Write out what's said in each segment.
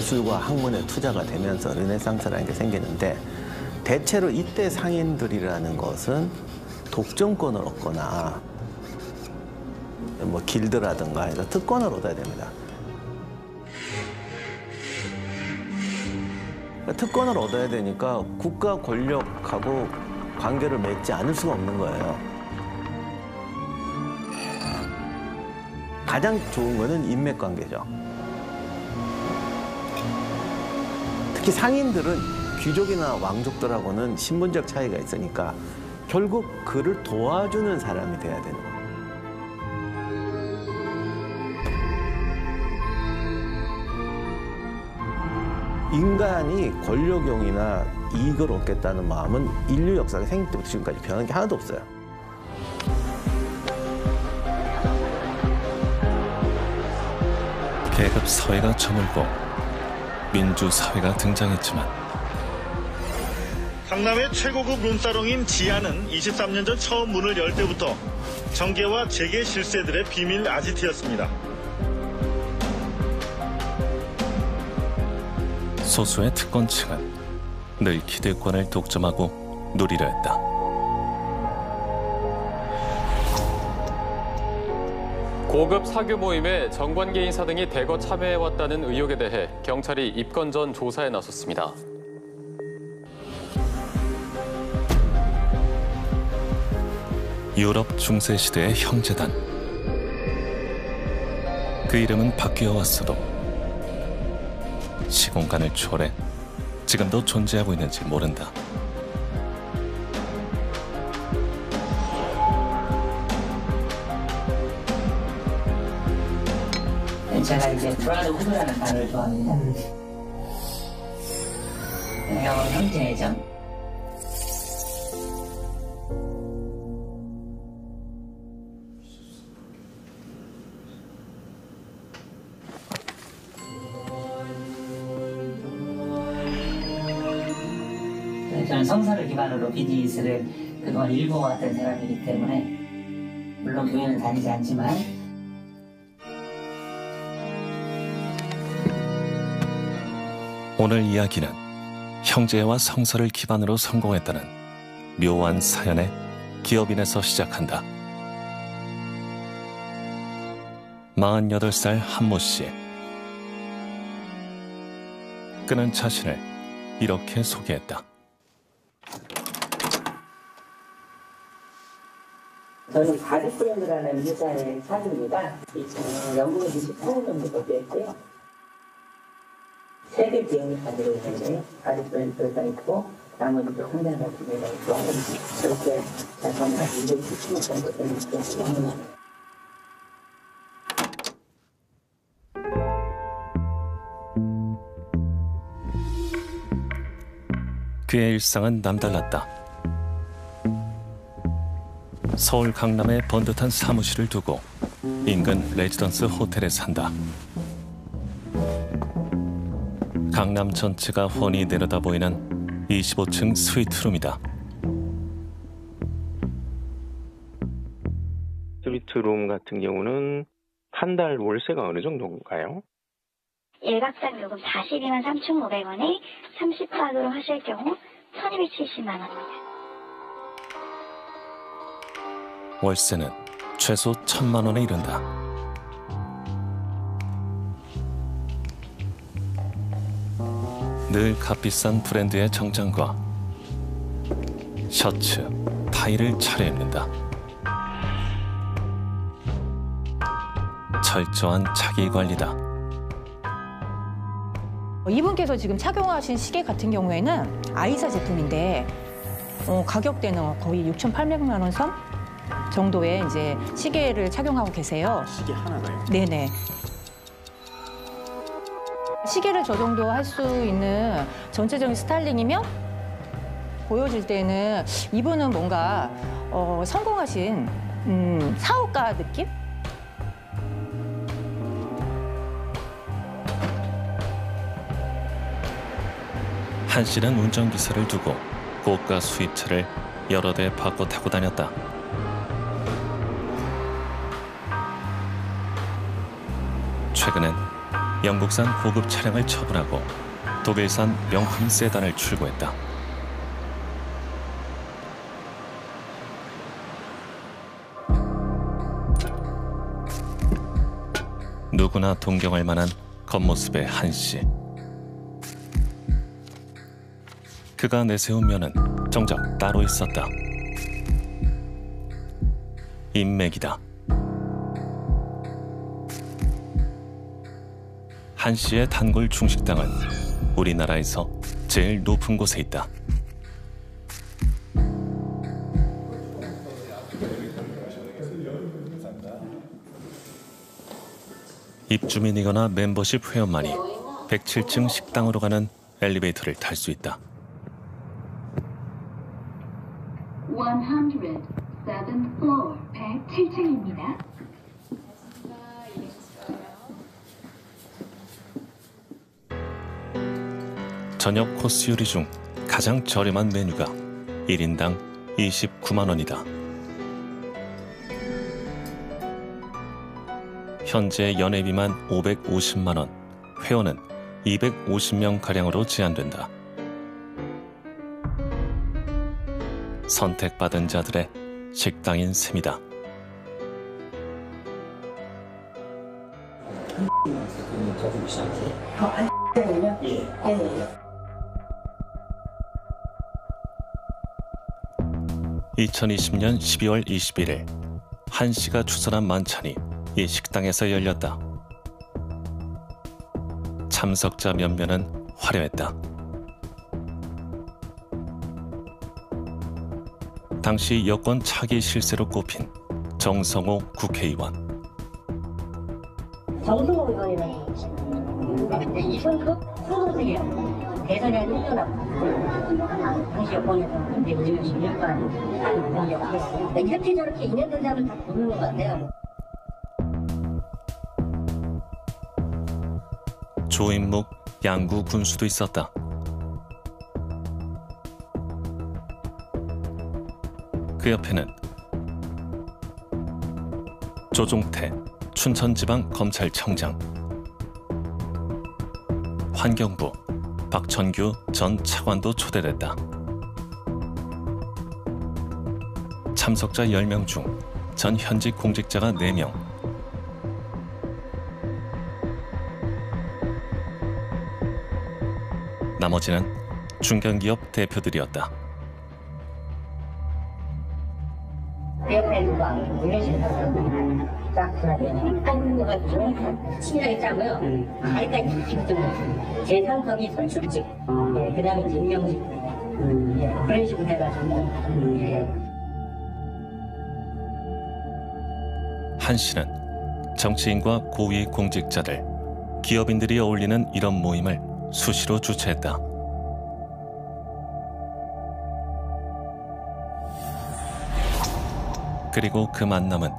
예술과 학문에 투자가 되면서 르네상스라는 게 생기는데, 대체로 이때 상인들이라는 것은 독점권을 얻거나 뭐 길드라든가 해서 특권을 얻어야 됩니다. 특권을 얻어야 되니까 국가 권력하고 관계를 맺지 않을 수가 없는 거예요. 가장 좋은 거는 인맥관계죠. 특히 상인들은 귀족이나 왕족들하고는 신분적 차이가 있으니까 결국 그를 도와주는 사람이 돼야 되는 거예요. 인간이 권력용이나 이익을 얻겠다는 마음은 인류 역사가 생길 때부터 지금까지 변한 게 하나도 없어요. 계급 사회가 저물고 민주 사회가 등장했지만, 강남의 최고급 룸사롱인 지아는 23년 전 처음 문을 열 때부터 정계와 재계 실세들의 비밀 아지트였습니다. 소수의 특권층은 늘 기득권을 독점하고 누리려 했다. 고급 사교 모임에 정관계 인사 등이 대거 참여해왔다는 의혹에 대해 경찰이 입건 전 조사에 나섰습니다. 유럽 중세 시대의 형제단. 그 이름은 바뀌어 왔어도 시공간을 초월해 지금도 존재하고 있는지 모른다. 제가 이제 브라더 후드라는 단어를 좋아합니다. 영어 형제애정. 저는 성서를 기반으로 비즈니스를 그동안 일궈왔던 사람이기 때문에, 물론 교회는 다니지 않지만 오늘 이야기는 형제와 성서를 기반으로 성공했다는 묘한 사연의 기업인에서 시작한다. 48살 한모 씨. 그는 자신을 이렇게 소개했다. 저는 바디프렌드라는 회사의 사장입니다. 영국에 28년 정도 거주했고요. 세계 비행을 가지고 있는데, 바디프렌드가 있고 나머지 또 상대가 두 개가 있고, 그렇게 작업을 270년 정도 되는 거죠. 그의 일상은 남달랐다. 서울 강남에 번듯한 사무실을 두고 인근 레지던스 호텔에 산다. 강남 전체가 훤히 내려다 보이는 25층 스위트룸이다. 스위트룸 같은 경우는 한 달 월세가 어느 정도인가요? 일각상 요금 42만 3,500원에 30박으로 하실 경우 1,270만 원입니다. 월세는 최소 1,000만 원에 이른다. 늘 값비싼 브랜드의 정장과 셔츠, 타이를 차려입는다. 철저한 자기 관리다. 이분께서 지금 착용하신 시계 같은 경우에는 아이사 제품인데 가격대는 거의 6,800만 원 선 정도의 이제 시계를 착용하고 계세요. 시계 하나가요? 네네. 시계를 저 정도 할 수 있는 전체적인 스타일링이면 보여질 때는 이분은 뭔가 성공하신 사업가 느낌? 한 씨는 운전기사를 두고 고가 수입차를 여러 대 바꿔 타고 다녔다. 최근엔 영국산 고급 차량을 처분하고 독일산 명품 세단을 출고했다. 누구나 동경할 만한 겉모습의 한 씨. 그가 내세운 면은 정작 따로 있었다. 인맥이다. 한 씨의 단골 중식당은 우리나라에서 제일 높은 곳에 있다. 입주민이거나 멤버십 회원만이 107층 식당으로 가는 엘리베이터를 탈 수 있다. 107th floor, 107층입니다. 저녁 코스 요리 중 가장 저렴한 메뉴가 1인당 29만 원이다. 현재 연회비만 550만 원, 회원은 250명가량으로 제한된다. 선택받은 자들의 식당인 셈이다. 예. 2020년 12월 21일 한 씨가 추선한 만찬이 이 식당에서 열렸다. 참석자 면면은 화려했다. 당시 여권 차기 실세로 꼽힌 정성호 국회의원. 정성호 의원이라는 이선급 소속이에요. 대선에 한 1년 앞 당시 여권에서 이제 요즘 16만 공개가 했어요. 현재 저렇게 인연된 사람을 다 보는 것 같아요. 조인묵 양구 군수도 있었다. 그 옆에는 조종태 춘천지방검찰청장, 환경부 박천규 전 차관도 초대됐다. 참석자 10명 중 전 현직 공직자가 4명, 나머지는 중견기업 대표들이었다. 대표가 물려주는 사람은 짝꿍하게 뽑는 거 가지고 친하게 짜고요. 가리까지 지금 재산성이 선출직, 그 다음에 이제 임명직, 그런 식으로 해가지고. 한 씨는 정치인과 고위 공직자들, 기업인들이 어울리는 이런 모임을 수시로 주최했다. 그리고 그 만남은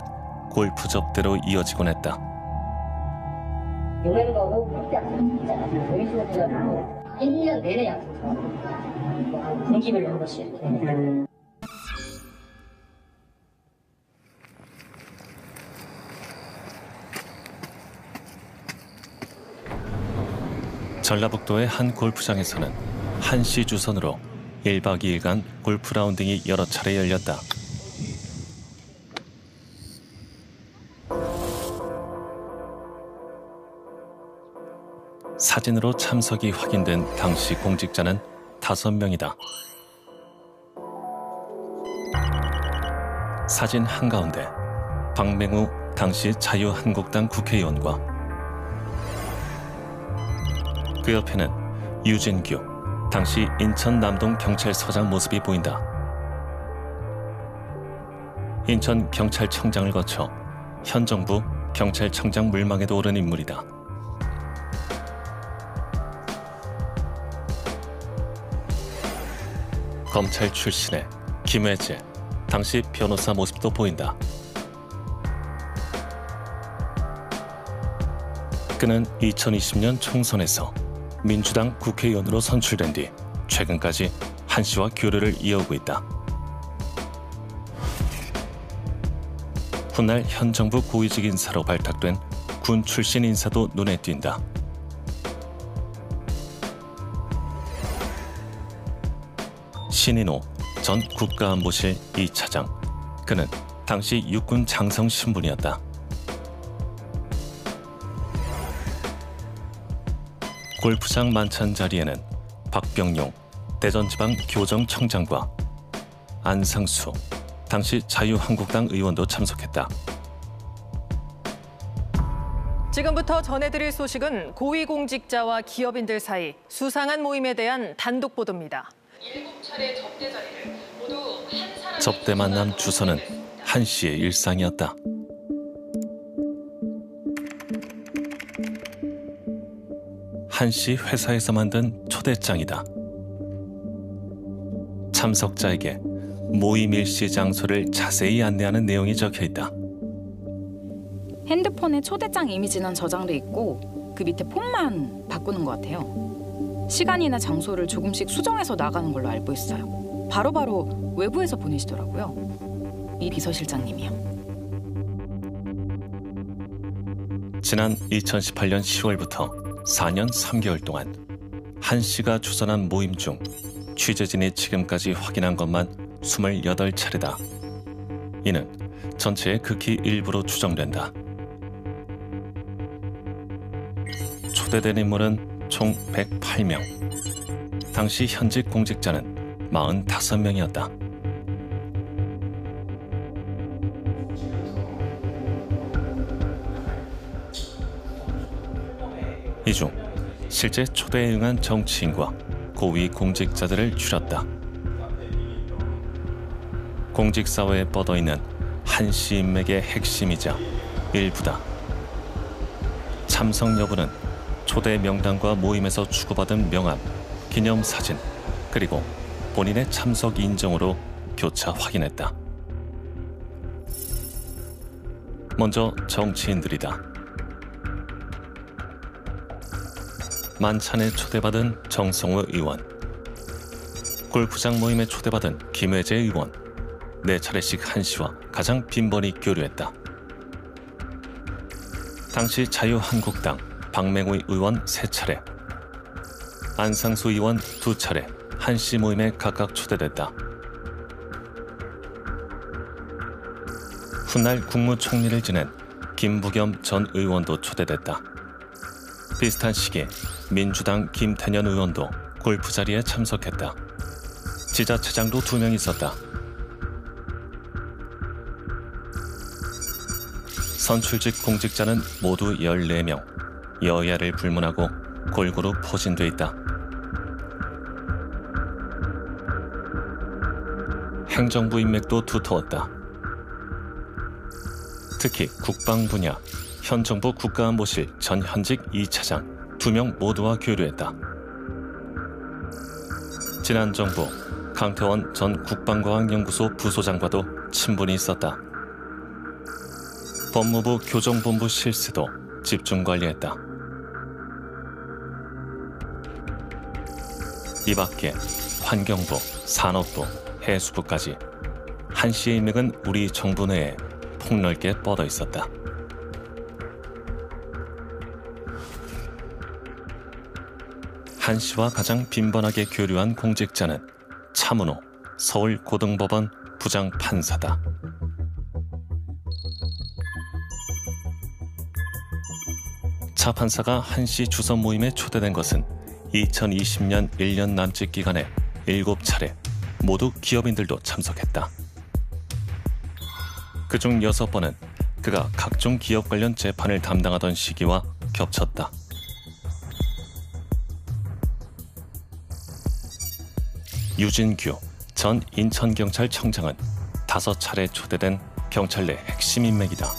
골프 접대로 이어지곤 했다. 이런 거고 그때 있잖아. 보이스는 1년 내내 약속. 분기별로 한 번씩. 전라북도의 한 골프장에서는 한 씨 주선으로 1박 2일간 골프 라운딩이 여러 차례 열렸다. 사진으로 참석이 확인된 당시 공직자는 5명이다. 사진 한가운데 박맹우 당시 자유한국당 국회의원과 그 옆에는 유진규, 당시 인천 남동경찰서장 모습이 보인다. 인천 경찰청장을 거쳐 현 정부 경찰청장 물망에도 오른 인물이다. 검찰 출신의 김혜재, 당시 변호사 모습도 보인다. 그는 2020년 총선에서 민주당 국회의원으로 선출된 뒤 최근까지 한 씨와 교류를 이어오고 있다. 훗날 현 정부 고위직 인사로 발탁된 군 출신 인사도 눈에 띈다. 신인호 전 국가안보실 2차장. 그는 당시 육군 장성 신분이었다. 골프장 만찬 자리에는 박병용 대전지방교정청장과 안상수 당시 자유한국당 의원도 참석했다. 지금부터 전해드릴 소식은 고위공직자와 기업인들 사이 수상한 모임에 대한 단독 보도입니다. 7차례 접대 자리를 모두 한 사람이 접대 만남 주소는 한 씨의 일상이었다. 한 씨 회사에서 만든 초대장이다. 참석자에게 모임 일시 장소를 자세히 안내하는 내용이 적혀 있다. 핸드폰에 초대장 이미지는 저장돼 있고 그 밑에 폰만 바꾸는 것 같아요. 시간이나 장소를 조금씩 수정해서 나가는 걸로 알고 있어요. 바로바로 외부에서 보내시더라고요. 이 비서실장님이요. 지난 2018년 10월부터 4년 3개월 동안 한 씨가 주선한 모임 중 취재진이 지금까지 확인한 것만 28차례다. 이는 전체의 극히 일부로 추정된다. 초대된 인물은 총 108명. 당시 현직 공직자는 45명이었다. 이 중 실제 초대에 응한 정치인과 고위 공직자들을 줄였다. 공직사회에 뻗어있는 한 씨 인맥의 핵심이자 일부다. 참석 여부는 초대 명단과 모임에서 주고받은 명함, 기념사진, 그리고 본인의 참석 인정으로 교차 확인했다. 먼저 정치인들이다. 만찬에 초대받은 정성우 의원, 골프장 모임에 초대받은 김혜재 의원, 4차례씩 한 씨와 가장 빈번히 교류했다. 당시 자유한국당 박맹우 의원 3차례, 안상수 의원 2차례 한 씨 모임에 각각 초대됐다. 훗날 국무총리를 지낸 김부겸 전 의원도 초대됐다. 비슷한 시기에 민주당 김태년 의원도 골프 자리에 참석했다. 지자체장도 2명 있었다. 선출직 공직자는 모두 14명, 여야를 불문하고 골고루 포진돼 있다. 행정부 인맥도 두터웠다. 특히 국방 분야, 현 정부 국가안보실 전 현직 2차장 2명 모두와 교류했다. 지난 정부 강태원 전 국방과학연구소 부소장과도 친분이 있었다. 법무부 교정본부 실세도 집중 관리했다. 이 밖에 환경부, 산업부, 해수부까지 한 씨의 인맥은 우리 정부 내에 폭넓게 뻗어 있었다. 한 씨와 가장 빈번하게 교류한 공직자는 차문호 서울고등법원 부장판사다. 차 판사가 한 씨 주선 모임에 초대된 것은 2020년 1년 남짓 기간에 7차례, 모두 기업인들도 참석했다. 그중 6번은 그가 각종 기업 관련 재판을 담당하던 시기와 겹쳤다. 유진규 전 인천경찰청장은 5차례 초대된 경찰 내 핵심 인맥이다.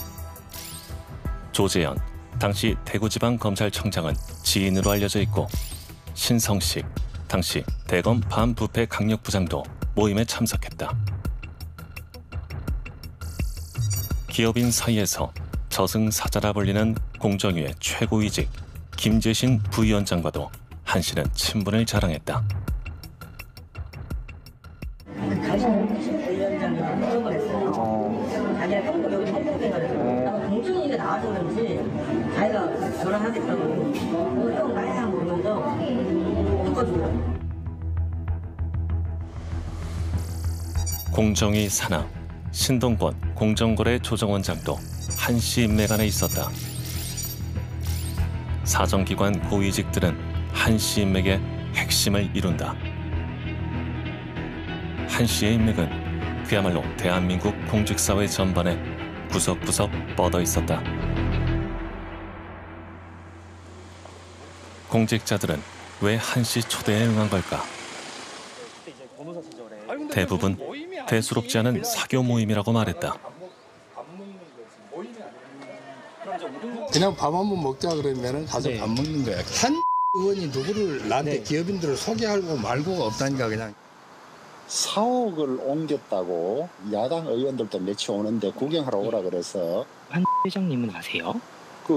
조재현 당시 대구지방검찰청장은 지인으로 알려져 있고 신성식 당시 대검 반부패 강력부장도 모임에 참석했다. 기업인 사이에서 저승사자라 불리는 공정위의 최고위직 김재신 부위원장과도 한 씨는 친분을 자랑했다. 부위원장이 물어볼 했어요. 자기가 평소 여기 평소생활에서 공정위가 나와서 그런지 자기가 결혼하겠다고 형 나이상 모르면서 했거든요. 공정위 산하 신동권 공정거래 조정원장도 한 씨 인맥 안에 있었다. 사정기관 고위직들은 한 씨 인맥의 핵심을 이룬다. 한 씨의 인맥은 그야말로 대한민국 공직사회 전반에 구석구석 뻗어 있었다. 공직자들은 왜 한 씨 초대에 응한 걸까? 대부분 대수롭지 않은 사교 모임이라고 말했다. 그냥 밥 한 번 먹자 그러면 가서 밥 먹는 거야. 한 의원이 누구를 나한테 기업인들을 소개하고 말고가 없다니까 그냥. 사옥을 옮겼다고 야당 의원들도 며칠 오는데 구경하러 오라 그래서. 한 회장님은 아세요?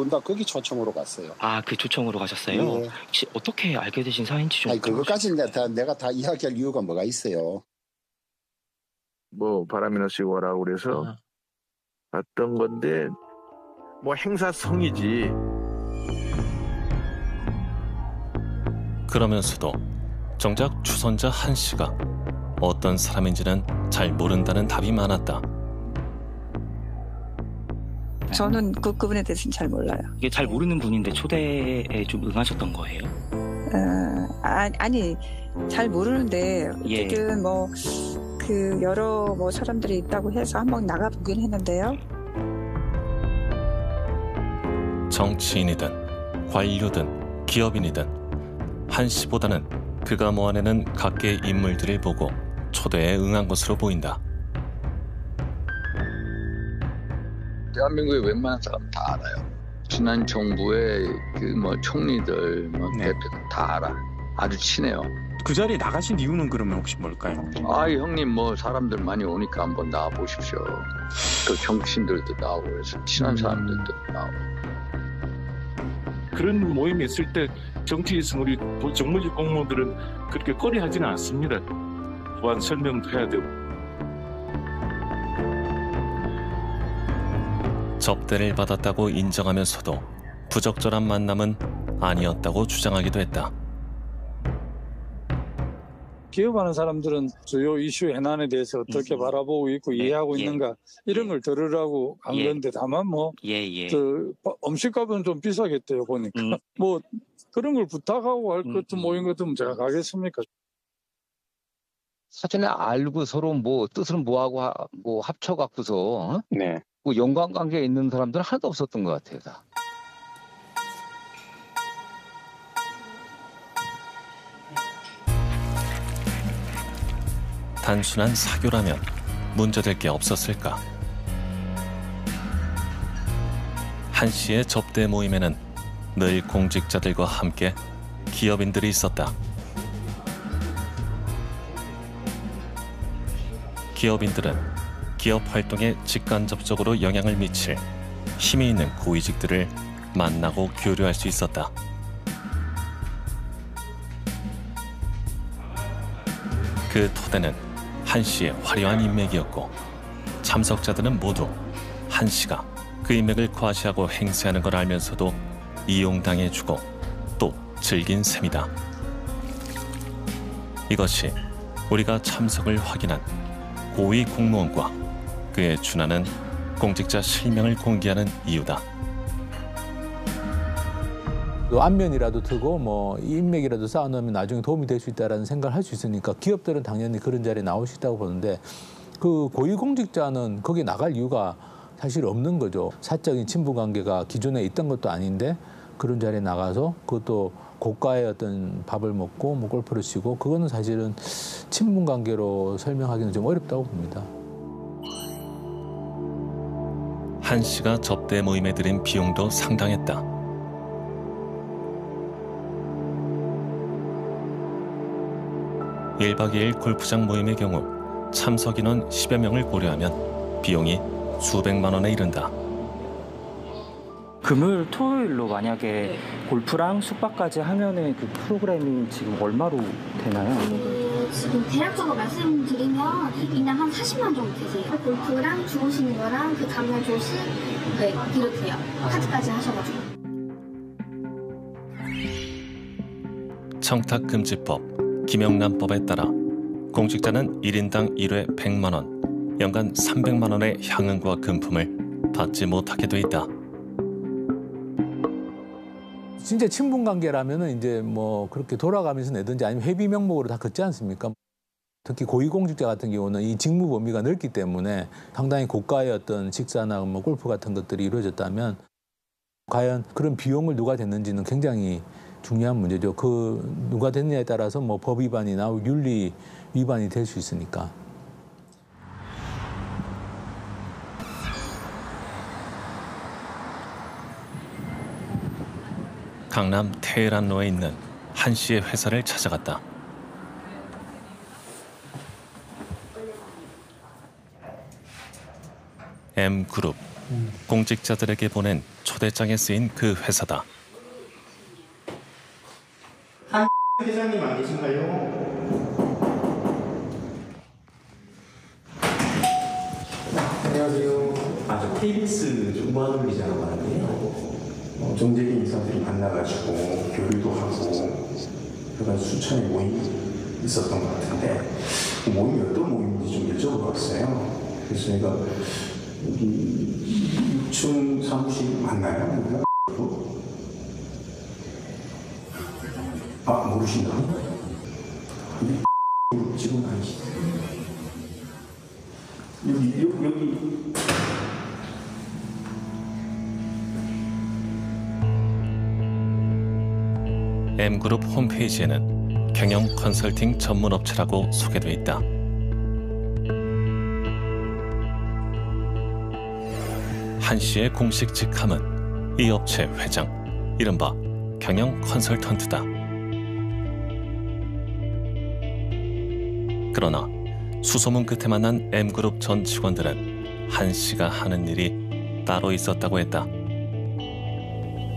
나 거기 초청으로 갔어요. 아, 그 초청으로 가셨어요? 네. 혹시 어떻게 알게 되신 사이인지 좀. 아니, 그것까지 내가 다 이야기할 이유가 뭐가 있어요. 뭐 바람이나 쐬고 오라고 그래서 봤던 건데 뭐 행사성이지. 그러면서도 정작 주선자 한 씨가 어떤 사람인지는 잘 모른다는 답이 많았다. 저는 그분에 대해서는 잘 몰라요. 이게 잘 모르는 분인데 초대에 좀 응하셨던 거예요? 아니 잘 모르는데 어쨌든 여러 사람들이 있다고 해서 한번 나가보긴 했는데요. 정치인이든 관료든 기업인이든 한 씨보다는 그가 모아내는 각계의 인물들을 보고 초대에 응한 것으로 보인다. 대한민국의 웬만한 사람 다 알아요. 지난 정부의 총리들, 대표들 다 알아. 아주 친해요. 그 자리에 나가신 이유는 그러면 혹시 뭘까요? 형님 사람들 많이 오니까 한번 나와 보십시오. 또 정치인들도 나오고 그래서 친한 사람들도 나오고. 그런 모임이 있을 때 정치에서 우리 정무직 공무원들은 그렇게 꺼려하지는 않습니다. 보안 설명도 해야 되고. 접대를 받았다고 인정하면서도 부적절한 만남은 아니었다고 주장하기도 했다. 기업하는 사람들은 주요 이슈 현안에 대해서 어떻게 바라보고 있고 이해하고 있는가 이런 걸 들으라고 한 건데 다만 음식값은 좀 비싸겠대요 보니까. 그런 걸 부탁하고 할 같은 모임 같으면 제가 가겠습니까? 사전에 알고 서로 뜻을 모아고 합쳐갖고서 연관관계에 있는 사람들은 하나도 없었던 것 같아요. 다. 단순한 사교라면 문제될 게 없었을까? 한 씨의 접대 모임에는 늘 공직자들과 함께 기업인들이 있었다. 기업인들은 기업 활동에 직간접적으로 영향을 미칠 힘이 있는 고위직들을 만나고 교류할 수 있었다. 그 토대는 한 씨의 화려한 인맥이었고 참석자들은 모두 한 씨가 그 인맥을 과시하고 행세하는 걸 알면서도 이용당해주고 또 즐긴 셈이다. 이것이 우리가 참석을 확인한 고위 공무원과 그에 준하는 공직자 실명을 공개하는 이유다. 안면이라도 트고 인맥이라도 쌓아놓으면 나중에 도움이 될 수 있다는 생각을 할 수 있으니까 기업들은 당연히 그런 자리에 나올 수 있다고 보는데 그 고위공직자는 거기 나갈 이유가 사실 없는 거죠. 사적인 친분 관계가 기존에 있던 것도 아닌데 그런 자리에 나가서 그것도 고가의 어떤 밥을 먹고 뭐 골프를 치고 그거는 사실은 친분 관계로 설명하기는 좀 어렵다고 봅니다. 한 씨가 접대 모임에 들인 비용도 상당했다. (1박 2일) 골프장 모임의 경우 참석 인원 10여 명을 고려하면 비용이 수백만 원에 이른다. 금요일, 토요일로 만약에 골프랑 숙박까지 하면은 그 프로그램이 지금 얼마로 되나요? 지금 대략적으로 말씀드리면 인당 한 40만 정도 되세요. 골프랑 주무시는 거랑 그 다음날 조식 비롯해요. 카드까지 하셔가지고. 청탁금지법, 김영란법에 따라 공직자는 1인당 1회 100만 원, 연간 300만 원의 향응과 금품을 받지 못하게 돼 있다. 진짜 친분 관계라면은 이제 뭐 그렇게 돌아가면서 내든지 아니면 회비 명목으로 다 걷지 않습니까? 특히 고위공직자 같은 경우는 이 직무 범위가 넓기 때문에 상당히 고가의 어떤 식사나 뭐 골프 같은 것들이 이루어졌다면 과연 그런 비용을 누가 댔는지는 굉장히 중요한 문제죠. 그 누가 됐느냐에 따라서 뭐 법 위반이나 윤리 위반이 될 수 있으니까. 강남 테헤란로에 있는 한 씨의 회사를 찾아갔다. M그룹, 공직자들에게 보낸 초대장에 쓰인 그 회사다. 한 회장님 안 계신가요? 안녕하세요. 저 KBS 정보화돌 기자라고 하는데요. 정재계 인사들이 만나가지고 교류도 하고 그런 수천의 모임이 있었던 것 같은데 그 모임이 어떤 모임인지 좀 여쭤보러 왔어요. 그래서 제가 여기 6층 사무실 맞나요? 모르신다고? 근데 지금 아니시죠? 여기 M그룹 홈페이지에는 경영 컨설팅 전문 업체라고 소개돼 있다. 한 씨의 공식 직함은 이 업체 회장, 이른바 경영 컨설턴트다. 그러나 수소문 끝에 만난 M그룹 전 직원들은 한 씨가 하는 일이 따로 있었다고 했다.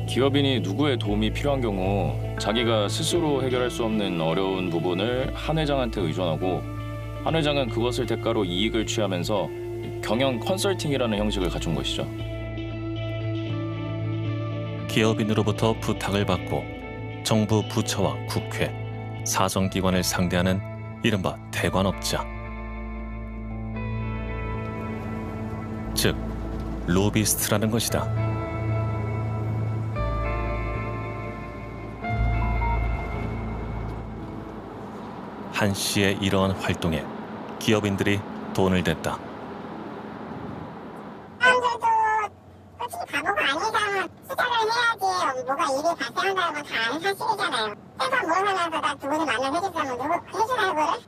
기업인이 누구의 도움이 필요한 경우 자기가 스스로 해결할 수 없는 어려운 부분을 한 회장한테 의존하고 한 회장은 그것을 대가로 이익을 취하면서 경영 컨설팅이라는 형식을 갖춘 것이죠. 기업인으로부터 부탁을 받고 정부 부처와 국회, 사정기관을 상대하는 이른바 대관업자. 즉, 로비스트라는 것이다. 한 씨의 이러한 활동에 기업인들이 돈을 댔다. 사람들도 솔직히 바보가 아니잖아. 수사를 해야지 뭐가 일이 발생한다는 건 다 아는 사실이잖아요. 내가 뭘 하면서 나 두 분이 만나서 해줬다면 누구 해주나요 그거를?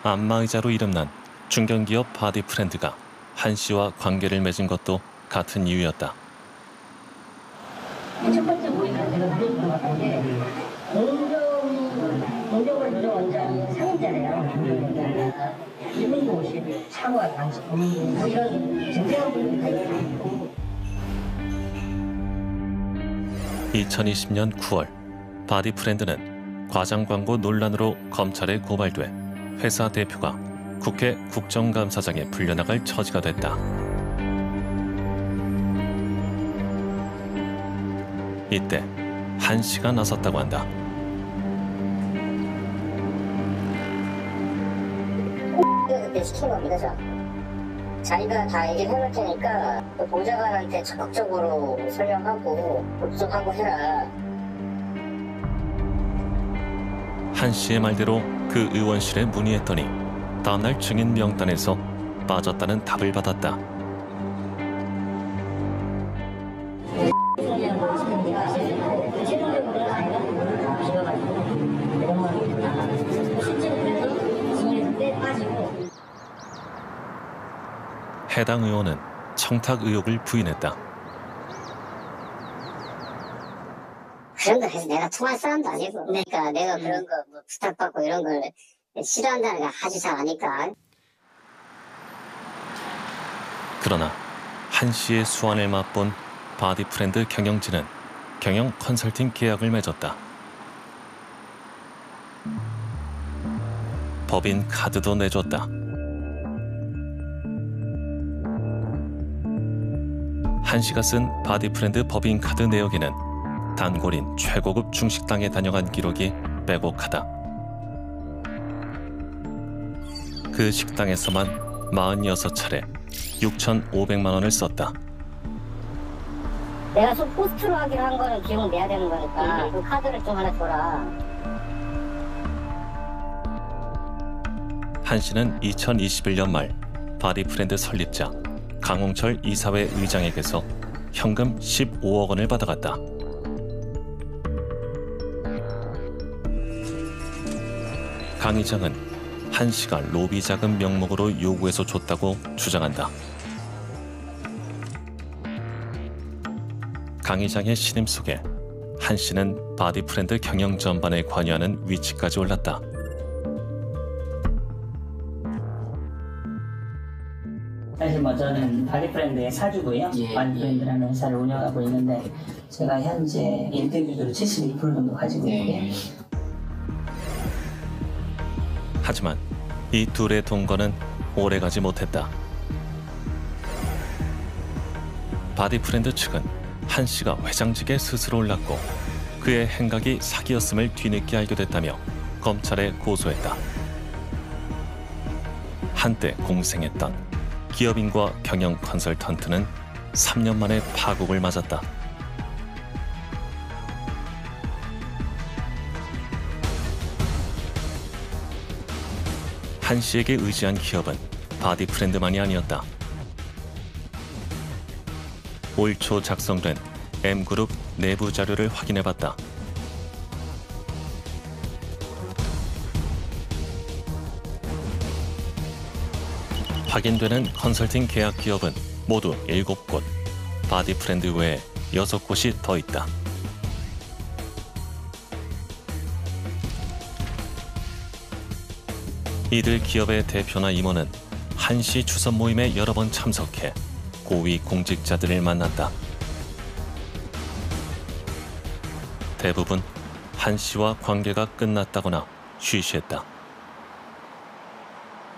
안마의자로 이름난 중견기업 바디프렌드가 한 씨와 관계를 맺은 것도 같은 이유였다. 첫 번째 모임은 제가 그런 것 같은데 공정을 원장 상임자래요. 일본 모실 사과 당시 이런 정쟁한 분들이 다 있고. 2020년 9월 바디프렌드는 과장 광고 논란으로 검찰에 고발돼 회사 대표가 국회 국정감사장에 불려나갈 처지가 됐다. 이때 한 씨가 나섰다고 한다. 그때 시킨 겁니다. 자기가 다 얘기를 해볼 테니까 보좌관한테 적극적으로 설명하고 접촉하고 해라. 한 씨의 말대로 그 의원실에 문의했더니 다음날 증인 명단에서 빠졌다는 답을 받았다. 야당 의원은 청탁 의혹을 부인했다. 그런 거 해서 내가 통할 사람도 아니고, 그러니까 내가 그런 거 뭐 부탁받고 이런 걸 싫어한다는 걸 아주 잘 아니까. 그러나 한 씨의 수완을 맛본 바디프렌드 경영진은 경영 컨설팅 계약을 맺었다. 법인 카드도 내줬다. 한 씨가 쓴 바디프렌드 법인 카드 내역에는 단골인 최고급 중식당에 다녀간 기록이 빼곡하다. 그 식당에서만 46차례 6,500만 원을 썼다. 내가 좀 포스트로 하기로 한 거는 비용을 내야 되는 거니까 그 카드를 좀 하나 줘라. 한 씨는 2021년 말 바디프렌드 설립자 강홍철 이사회 의장에게서 현금 15억 원을 받아갔다. 강 의장은 한 씨가 로비 자금 명목으로 요구해서 줬다고 주장한다. 강 의장의 신임 속에 한 씨는 바디프렌드 경영 전반에 관여하는 위치까지 올랐다. 사실 뭐 저는 바디프렌드의 사주고요. 바디프렌드라는 회사를 운영하고 있는데 제가 현재 인테리어로 72% 정도 가지고 있고요. 하지만 이 둘의 동거는 오래가지 못했다. 바디프렌드 측은 한 씨가 회장직에 스스로 올랐고 그의 행각이 사기였음을 뒤늦게 알게 됐다며 검찰에 고소했다. 한때 공생했던 기업인과 경영 컨설턴트는 3년 만에 파국을 맞았다. 한 씨에게 의지한 기업은 바디프렌드만이 아니었다. 올 초 작성된 M그룹 내부 자료를 확인해봤다. 확인되는 컨설팅 계약 기업은 모두 7곳, 바디프렌드 외에 6곳이 더 있다. 이들 기업의 대표나 임원은 한 씨 추선 모임에 여러 번 참석해 고위 공직자들을 만났다. 대부분 한 씨와 관계가 끝났다거나 쉬쉬했다.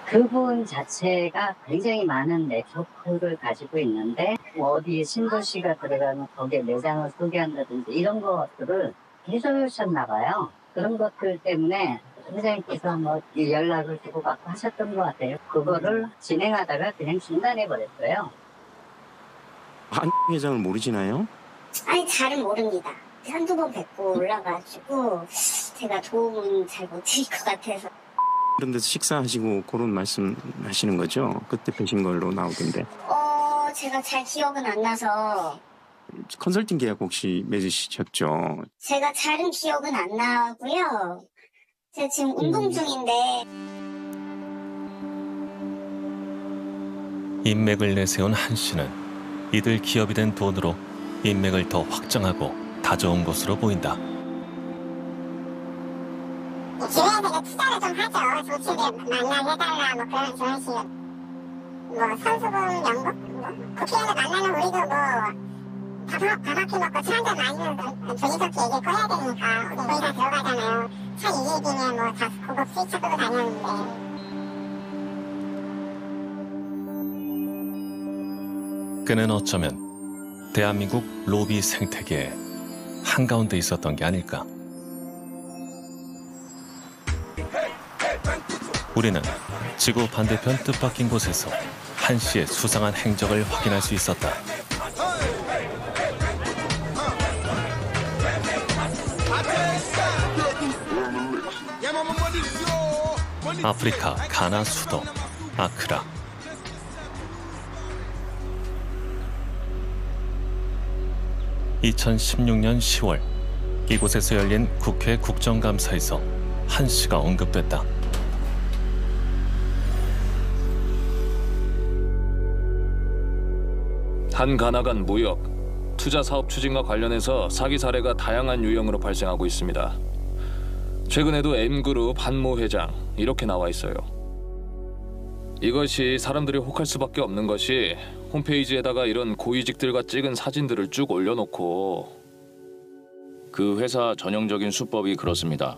그분 자체가 굉장히 많은 네트워크를 가지고 있는데 어디 신도시가 들어가면 거기에 매장을 소개한다든지 이런 것들을 해주셨나 봐요. 그런 것들 때문에 회장님께서 뭐 연락을 주고받고 하셨던 것 같아요. 그거를 진행하다가 그냥 중단해버렸어요. 한 회장을 모르시나요? 아니 잘은 모릅니다. 한두 번 뵙고 올라가지고 제가 도움은 잘 못 드릴 것 같아서. 그런 데서 식사하시고 그런 말씀 하시는 거죠? 그때 뵈신 걸로 나오던데. 제가 잘 기억은 안 나서. 컨설팅 계약 혹시 맺으셨죠? 제가 잘은 기억은 안 나고요. 제가 지금 운동 중인데. 인맥을 내세운 한 씨는 이들 기업이 된 돈으로 인맥을 더 확장하고 다져온 것으로 보인다. 기회에서 투자를 좀 하죠. 조치를 만나게 해달라 뭐 그런 식으로. 뭐 선수분 연극, 뭐 국회의원 만나면 우리도 뭐 밥 한 끼 먹고 술 한잔 마시면서 조직적인 얘기를 꺼내야 되니까 우리 거의 다 들어가잖아요. 차 2일이면 뭐 다 고급 스위차 끌고 다녔는데. 그는 어쩌면 대한민국 로비 생태계에 한가운데 있었던 게 아닐까. 우리는 지구 반대편 뜻밖인 곳에서 한 씨의 수상한 행적을 확인할 수 있었다. 아프리카 가나 수도 아크라. (2016년 10월) 이곳에서 열린 국회 국정감사에서 한 씨가 언급됐다. 한가나간 무역, 투자 사업 추진과 관련해서 사기 사례가 다양한 유형으로 발생하고 있습니다. 최근에도 M그룹 한모 회장 이렇게 나와 있어요. 이것이 사람들이 혹할 수밖에 없는 것이 홈페이지에다가 이런 고위직들과 찍은 사진들을 쭉 올려놓고 그 회사 전형적인 수법이 그렇습니다.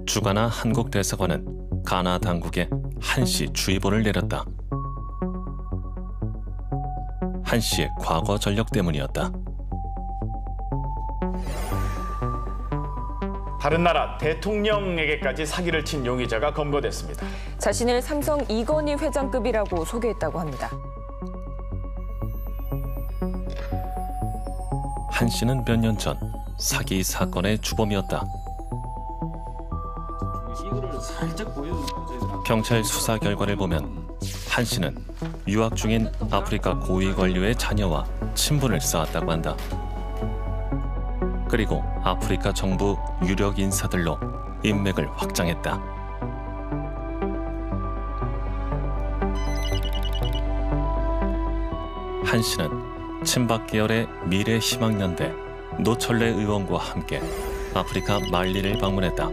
주가나 한국 대사관은 가나 당국에 한씨 주의보를 내렸다. 한씨의 과거 전력 때문이었다. 다른 나라 대통령에게까지 사기를 친 용의자가 검거됐습니다. 자신을 삼성 이건희 회장급이라고 소개했다고 합니다. 한 씨는 몇 년 전 사기 사건의 주범이었다. 경찰 수사 결과를 보면 한 씨는 유학 중인 아프리카 고위 관료의 자녀와 친분을 쌓았다고 한다. 그리고 아프리카 정부 유력 인사들로 인맥을 확장했다. 한 씨는 친박 계열의 미래희망연대 노철래 의원과 함께 아프리카 말리를 방문했다.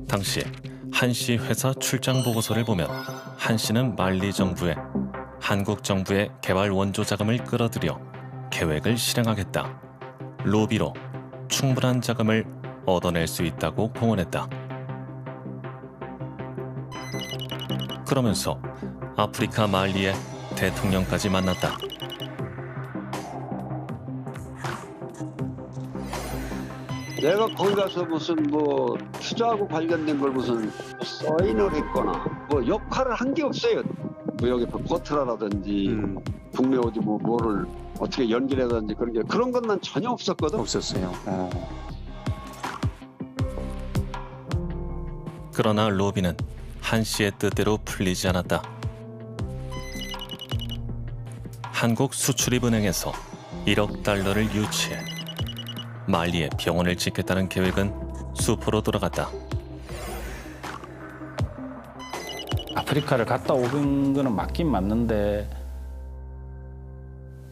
당시 한 씨 회사 출장 보고서를 보면 한 씨는 말리 정부에 한국 정부의 개발 원조 자금을 끌어들여 계획을 실행하겠다. 로비로 충분한 자금을 얻어낼 수 있다고 공언했다. 그러면서 아프리카 말리의 대통령까지 만났다. 내가 거기 가서 무슨 뭐 투자하고 관련된 걸 무슨 사인을 했거나 뭐 역할을 한 게 없어요. 무역의 포트라라든지 국내 어디 뭐를 어떻게 연결하든지 그런 건 난 전혀 없었거든. 없었어요. 그러나 로비는 한 씨의 뜻대로 풀리지 않았다. 한국수출입은행에서 1억 달러를 유치해 말리에 병원을 짓겠다는 계획은 수포로 돌아갔다. 아프리카를 갔다 오는 거는 맞긴 맞는데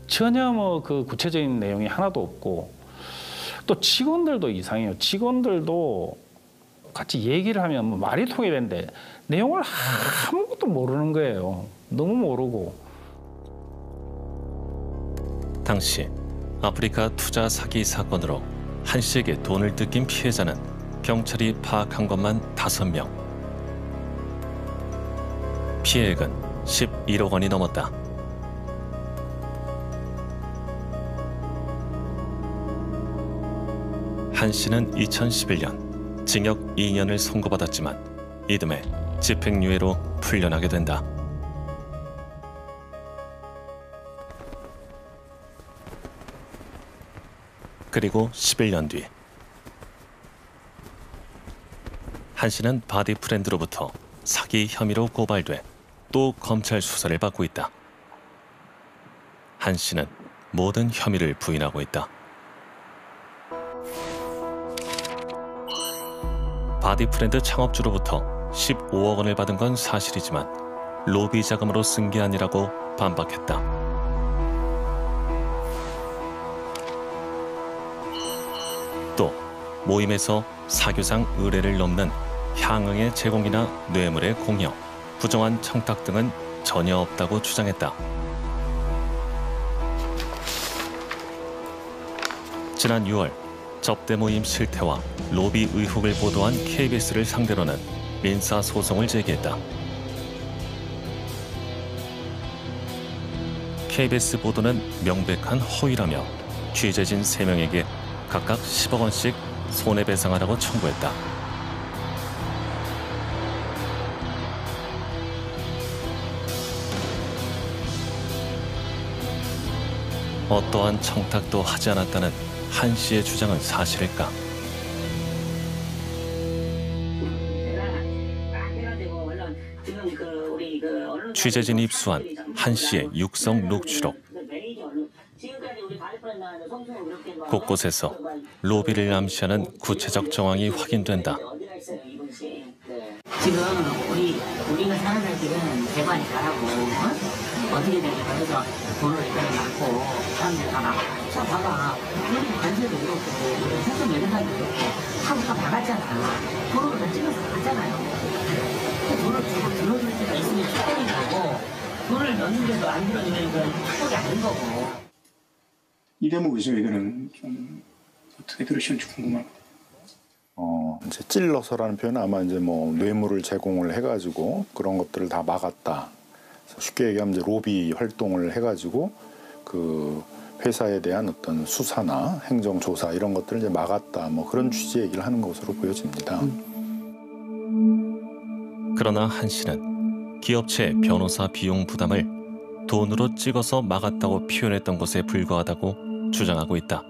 전혀 뭐 그 구체적인 내용이 하나도 없고 또 직원들도 이상해요. 직원들도 같이 얘기를 하면 뭐 말이 통일되는데 내용을 아무것도 모르는 거예요. 너무 모르고. 당시 아프리카 투자 사기 사건으로 한 씨에게 돈을 뜯긴 피해자는 경찰이 파악한 것만 5명. 피해액은 11억 원이 넘었다. 한 씨는 2011년 징역 2년을 선고받았지만 이듬해 집행유예로 풀려나게 된다. 그리고 11년 뒤 한 씨는 바디프렌드로부터 사기 혐의로 고발돼 또 검찰 수사를 받고 있다. 한 씨는 모든 혐의를 부인하고 있다. 바디프렌드 창업주로부터 15억 원을 받은 건 사실이지만 로비 자금으로 쓴 게 아니라고 반박했다. 또 모임에서 사규상 의례를 넘는 향응의 제공이나 뇌물의 공여, 부정한 청탁 등은 전혀 없다고 주장했다. 지난 6월 접대 모임 실태와 로비 의혹을 보도한 KBS를 상대로는 민사소송을 제기했다. KBS 보도는 명백한 허위라며 취재진 3명에게 각각 10억 원씩 손해배상하라고 청구했다. 어떠한 청탁도 하지 않았다는 한 씨의 주장은 사실일까? 취재진이 입수한 한 씨의 육성 녹취록. 곳곳에서 로비를 암시하는 구체적 정황이 확인된다. 지금 우리가 사는 살길은 대관이 잘하고 어떻게 되니까 해서 돈을 일단 많고 사람들 다 막 자 봐봐 우리 관세도 그렇고 우리 세금 매장도 그렇고 하고 다 나갔잖아. 도로를 다 찍어서 갔잖아요. 돈을 주고 들어줄 때가 있으면 축복인 거고 돈을 넣는데도 안 들어주면 그건 축복이 아닌 거고. 이 대목에서 의견은 좀 어떻게 들으시는지 궁금합니다. 이제 찔러서라는 표현은 아마 이제 뭐 뇌물을 제공을 해가지고 그런 것들을 다 막았다. 쉽게 얘기하면 이제 로비 활동을 해가지고 그 회사에 대한 어떤 수사나 행정 조사 이런 것들을 이제 막았다. 뭐 그런 취지의 얘기를 하는 것으로 보여집니다. 그러나 한 씨는 기업체 변호사 비용 부담을 돈으로 찍어서 막았다고 표현했던 것에 불과하다고 주장하고 있다.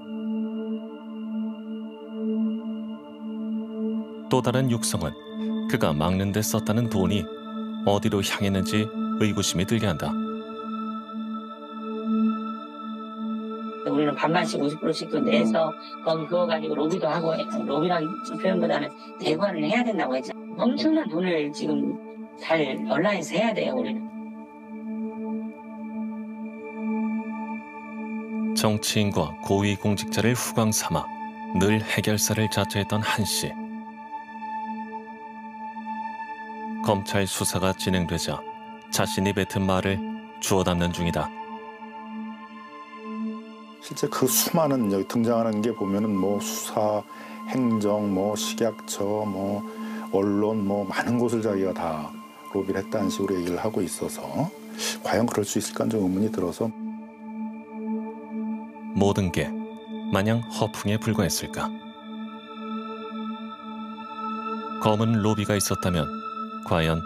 또 다른 육성은 그가 막는 데 썼다는 돈이 어디로 향했는지 의구심이 들게 한다. 우리는 반반씩 50%씩 내서 그럼 그거 가지고 로비도 하고 로비라는 표현보다는 대관을 해야 된다고 했죠. 엄청난 돈을 지금 잘 온라인에서 해야 돼요, 우리는. 정치인과 고위공직자를 후광 삼아 늘 해결사를 자처했던 한 씨. 검찰 수사가 진행되자 자신이 뱉은 말을 주워 담는 중이다. 실제 그 수많은 여기 등장하는 게 보면은 뭐 수사, 행정, 뭐 식약처, 뭐 언론, 뭐 많은 곳을 자기가 다 로비를 했다는 식으로 얘기를 하고 있어서 과연 그럴 수 있을까 좀 의문이 들어서. 모든 게 마냥 허풍에 불과했을까? 검은 로비가 있었다면 과연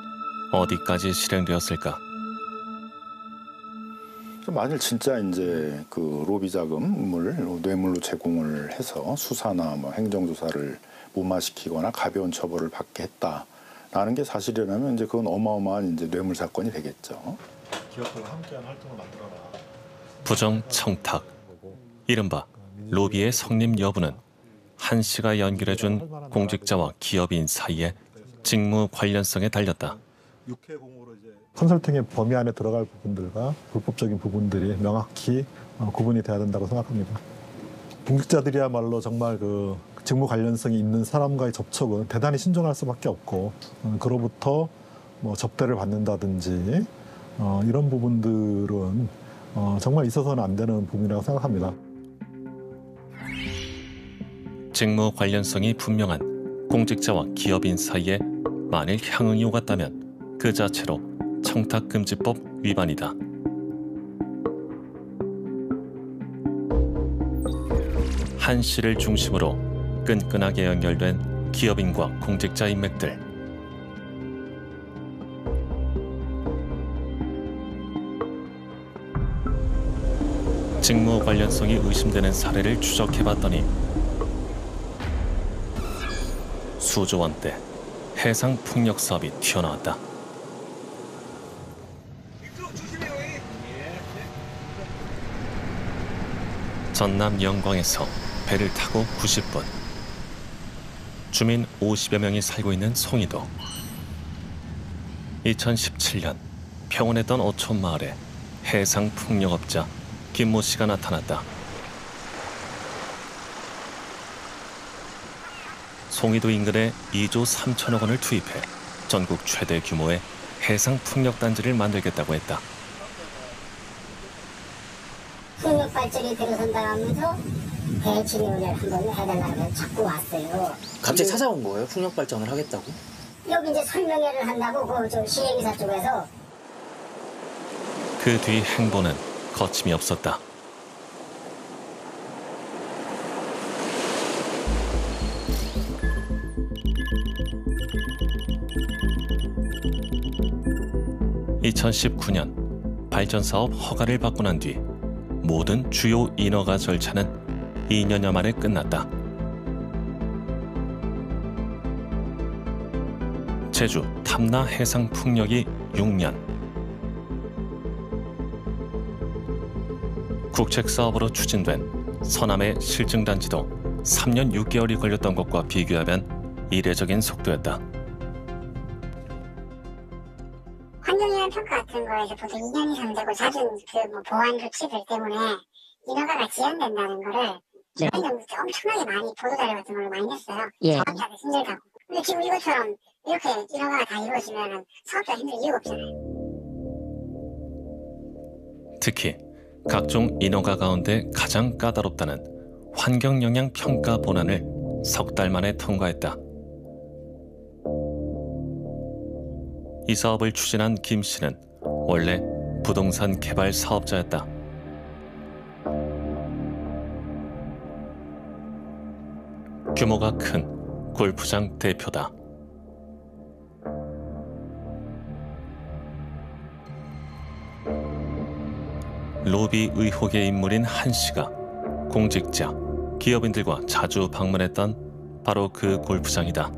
어디까지 실행되었을까? 만일 진짜 이제 그 로비 자금을 뇌물로 제공을 해서 수사나 뭐 행정조사를 무마시키거나 가벼운 처벌을 받게 했다라는 게 사실이라면 이제 그건 어마어마한 이제 뇌물 사건이 되겠죠. 기업들과 함께한 활동을 만들어라. 부정 청탁, 이른바 로비의 성립 여부는 한 씨가 연결해준 공직자와 기업인 사이에 직무 관련성에 달렸다. 컨설팅의 범위 안에 들어갈 부분들과 불법적인 부분들이 명확히 구분이 돼야 된다고 생각합니다. 공직자들이야말로 정말 그 직무 관련성이 있는 사람과의 접촉은 대단히 신중할 수밖에 없고 그로부터 뭐 접대를 받는다든지 이런 부분들은 정말 있어서는 안 되는 부분이라고 생각합니다. 직무 관련성이 분명한 공직자와 기업인 사이에 만일 향응이 오갔다면 그 자체로 청탁금지법 위반이다. 한 씨를 중심으로 끈끈하게 연결된 기업인과 공직자 인맥들. 직무 관련성이 의심되는 사례를 추적해봤더니 수조 원대 해상 풍력 사업이 튀어나왔다. 전남 영광에서 배를 타고 90분. 주민 50여 명이 살고 있는 송이도. 2017년 평온했던 어촌 마을에 해상 풍력업자 김모 씨가 나타났다. 송이도 인근에 2조 3천억 원을 투입해 전국 최대 규모의 해상 풍력 단지를 만들겠다고 했다. 풍력 발전이 들어선다 하면서 배 진입을 한번 해달라고 자꾸 왔어요. 갑자기 찾아온 거예요? 풍력 발전을 하겠다고? 여기 이제 설명회를 한다고 그 시행사 쪽에서. 그 뒤 행보는 거침이 없었다. (2019년) 발전 사업 허가를 받고 난 뒤 모든 주요 인허가 절차는 2년여 만에 끝났다. 제주 탐나 해상 풍력이 6년. 국책 사업으로 추진된 서남의 실증단지도 3년 6개월이 걸렸던 것과 비교하면 이례적인 속도였다. 환경영향 평가 같은 거에서 보통 2년 이상 되고 잦은 그 보완 조치들 때문에 인허가가 지연된다는 거를 엄청나게 많이 보도자료 같은 걸로 많이 냈어요. 사업자들 힘들다고. 근데 지금 이것처럼 이렇게 인허가가 다 이루어지면 사업자 힘들 이유가 없잖아요. 특히 각종 인허가 가운데 가장 까다롭다는 환경영향 평가 본안을 석 달 만에 통과했다. 이 사업을 추진한 김 씨는 원래 부동산 개발 사업자였다. 규모가 큰 골프장 대표다. 로비 의혹의 인물인 한 씨가 공직자, 기업인들과 자주 방문했던 바로 그 골프장이다.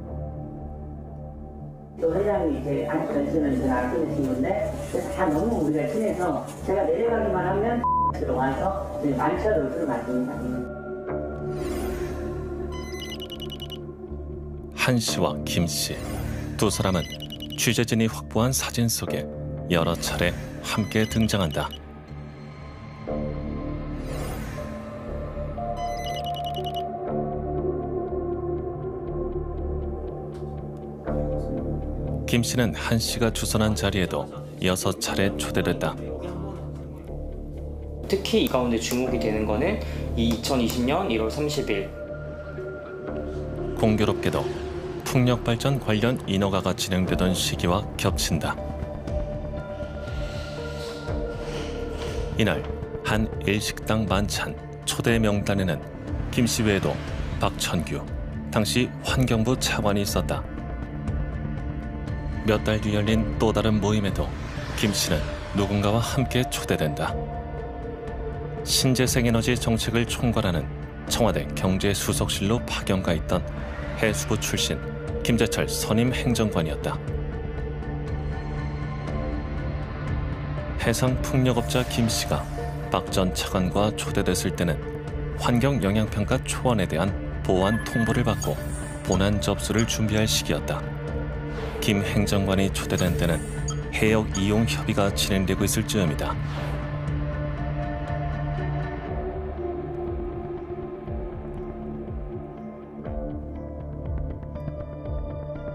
또 회장이 이제 안전시는 제가 알고 계시는데 다 너무 우리가 친해서 제가 내려가기만 하면 들어와서 만차로 들어갔습니다. 한 씨와 김 씨, 두 사람은 취재진이 확보한 사진 속에 여러 차례 함께 등장한다. 김 씨는 한 씨가 주선한 자리에도 6차례 초대됐다. 특히 이 가운데 주목이 되는 거는 2020년 1월 30일. 공교롭게도 풍력발전 관련 인허가가 진행되던 시기와 겹친다. 이날 한 일식당 만찬 초대 명단에는 김 씨 외에도 박천규, 당시 환경부 차관이 있었다. 몇 달 뒤 열린 또 다른 모임에도 김 씨는 누군가와 함께 초대된다. 신재생에너지 정책을 총괄하는 청와대 경제수석실로 파견가 있던 해수부 출신 김재철 선임 행정관이었다. 해상풍력업자 김 씨가 박 전 차관과 초대됐을 때는 환경영향평가 초안에 대한 보완 통보를 받고 본안 접수를 준비할 시기였다. 김 행정관이 초대된 때는 해역 이용 협의가 진행되고 있을 즈음이다.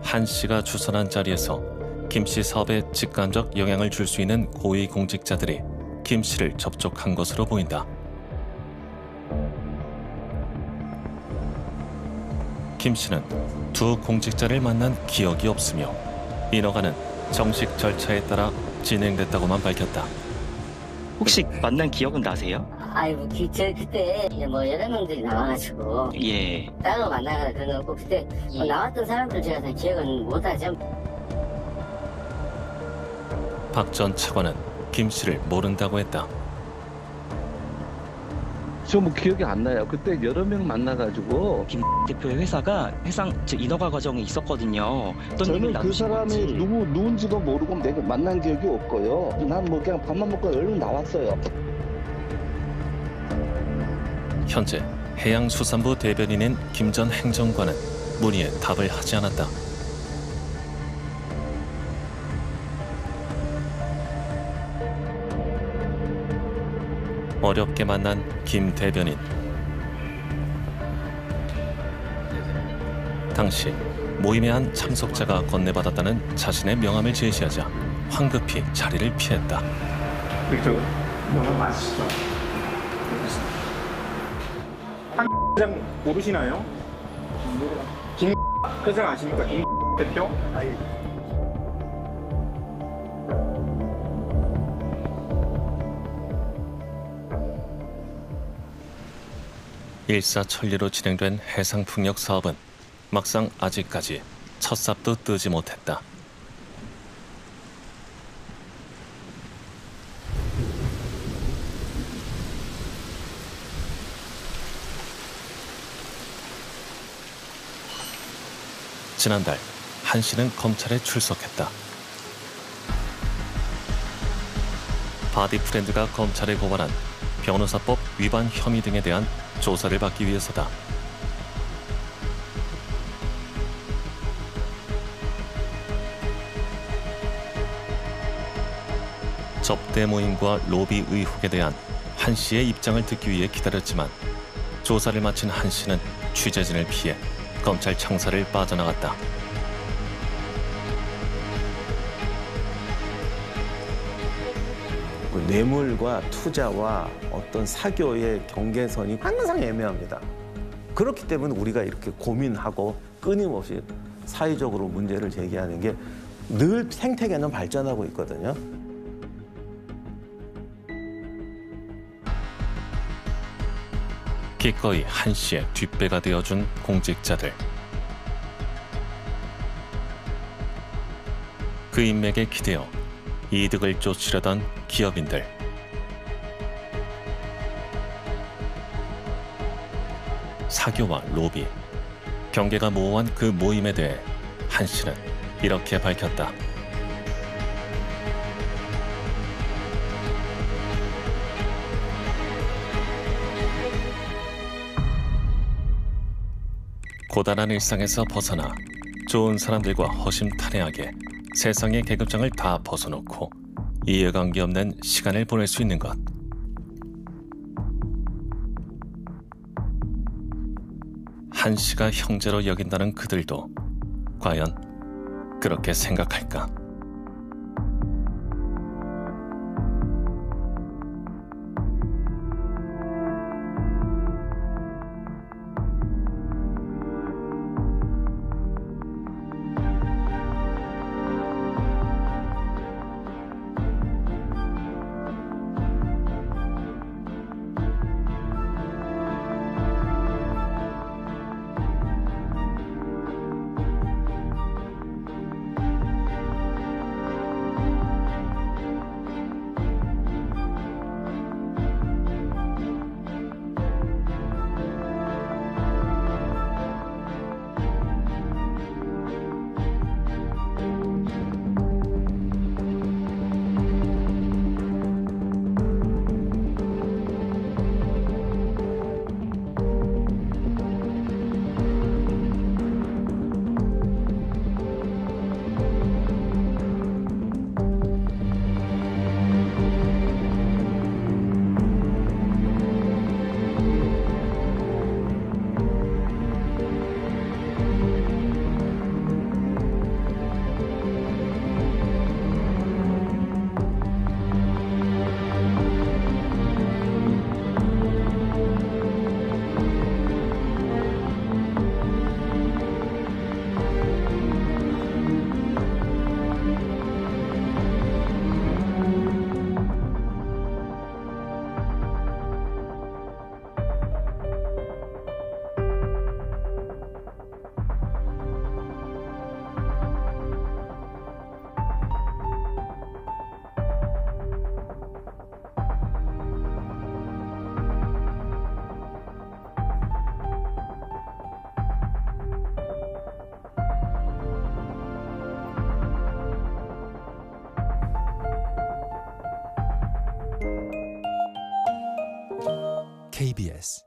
한 씨가 주선한 자리에서 김 씨 사업에 직간접 영향을 줄 수 있는 고위공직자들이 김 씨를 접촉한 것으로 보인다. 김 씨는 두 공직자를 만난 기억이 없으며 인허가는 정식 절차에 따라 진행됐다고만 밝혔다. 혹시 만난 기억은 나세요? 아이고 그때 뭐 여러 명들이 나와가지고 예. 따로 만나가 그런 거 그때 뭐 나왔던 사람들 제가 다 기억은 못하죠. 박 전 차관은 김 씨를 모른다고 했다. 저 뭐 기억이 안 나요. 그때 여러 명 만나가지고 김 대표의 회사가 해상 인허가 과정에 있었거든요. 저는 그 사람이 누군지도 모르고 내가 만난 기억이 없고요. 난 뭐 그냥 밥만 먹고 얼른 나왔어요. 현재 해양수산부 대변인인 김 전 행정관은 문의에 답을 하지 않았다. 어렵게 만난 김 대변인. 당시 모임의 한 참석자가 건네받았다는 자신의 명함을 제시하자 황급히 자리를 피했다. 저 명함 맞으시죠? 한 회장 모르시나요? 김 회장 아십니까? 김 대표? 일사천리로 진행된 해상풍력 사업은 막상 아직까지 첫 삽도 뜨지 못했다. 지난달 한 씨는 검찰에 출석했다. 바디프렌드가 검찰에 고발한 변호사법 위반 혐의 등에 대한 조사를 받기 위해서다. 접대 모임과 로비 의혹에 대한 한 씨의 입장을 듣기 위해 기다렸지만 조사를 마친 한 씨는 취재진을 피해 검찰 청사를 빠져나갔다. 뇌물과 투자와 어떤 사교의 경계선이 항상 애매합니다. 그렇기 때문에 우리가 이렇게 고민하고 끊임없이 사회적으로 문제를 제기하는 게 늘 생태계는 발전하고 있거든요. 기꺼이 한 씨의 뒷배가 되어준 공직자들. 그 인맥에 기대어 이득을 쫓으려던 기업인들. 사교와 로비, 경계가 모호한 그 모임에 대해 한 씨는 이렇게 밝혔다. 고단한 일상에서 벗어나 좋은 사람들과 허심탄회하게 세상의 계급장을 다 벗어놓고 이해관계 없는 시간을 보낼 수 있는 것. 한 씨가 형제로 여긴다는 그들도 과연 그렇게 생각할까? KBS